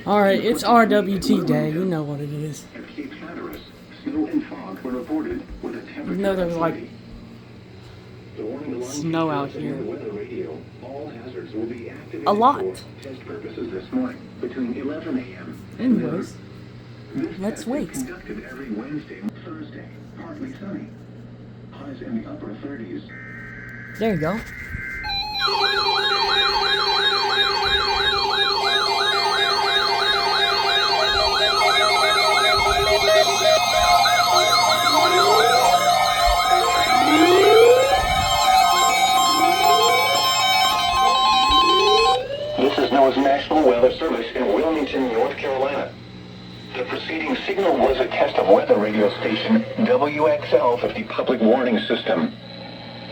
Alright, it's RWT day, you know what it is. You know there's like snow out here. A lot. Anyways, let's wait. There you go. This is NOAA's National Weather Service in Wilmington, North Carolina. The preceding signal was a test of weather radio station WXL50 public warning system.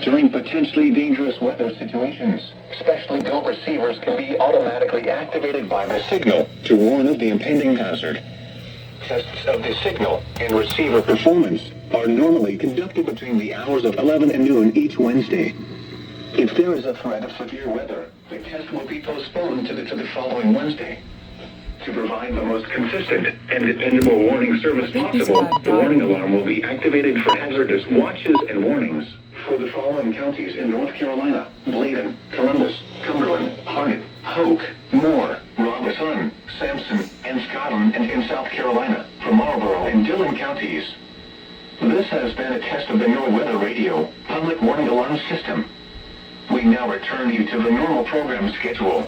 During potentially dangerous weather situations, specially built receivers can be automatically activated by the signal to warn of the impending hazard. Tests of the signal and receiver performance are normally conducted between the hours of 11 and noon each Wednesday. If there is a threat of severe weather, the test will be postponed to the following Wednesday. To provide the most consistent and dependable warning service possible, the warning alarm will be activated for hazardous watches and warnings for the following counties in North Carolina: Bladen, Columbus, Cumberland, Harnett, Hoke, Moore, Robeson, Sampson, and Scotland, and in South Carolina for Marlborough and Dillon counties. This has been a test of the NOAA Weather Radio Public Warning Alarm System. We now return you to the normal program schedule.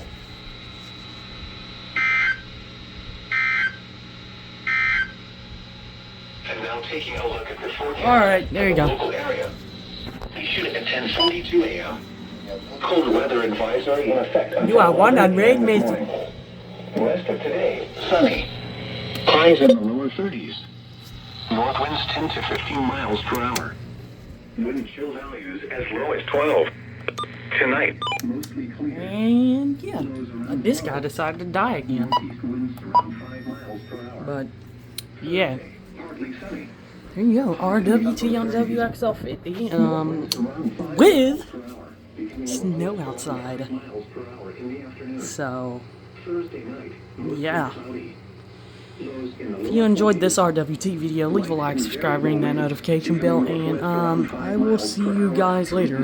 And now taking a look at the forecast. Alright, there you go. Local area. Issued at 10:42 a.m. Cold weather advisory in effect until You are one on rain, this Mason. morning. Rest of today, sunny. Highs in the lower 30s. North winds 10 to 15 miles per hour. Wind chill values as low as 12. Tonight, mostly clear. And yeah, this guy decided to die again. But yeah, there you go. RWT on WXL50. With snow outside. So yeah. If you enjoyed this RWT video, leave a like, subscribe, ring that notification bell, and I will see you guys later.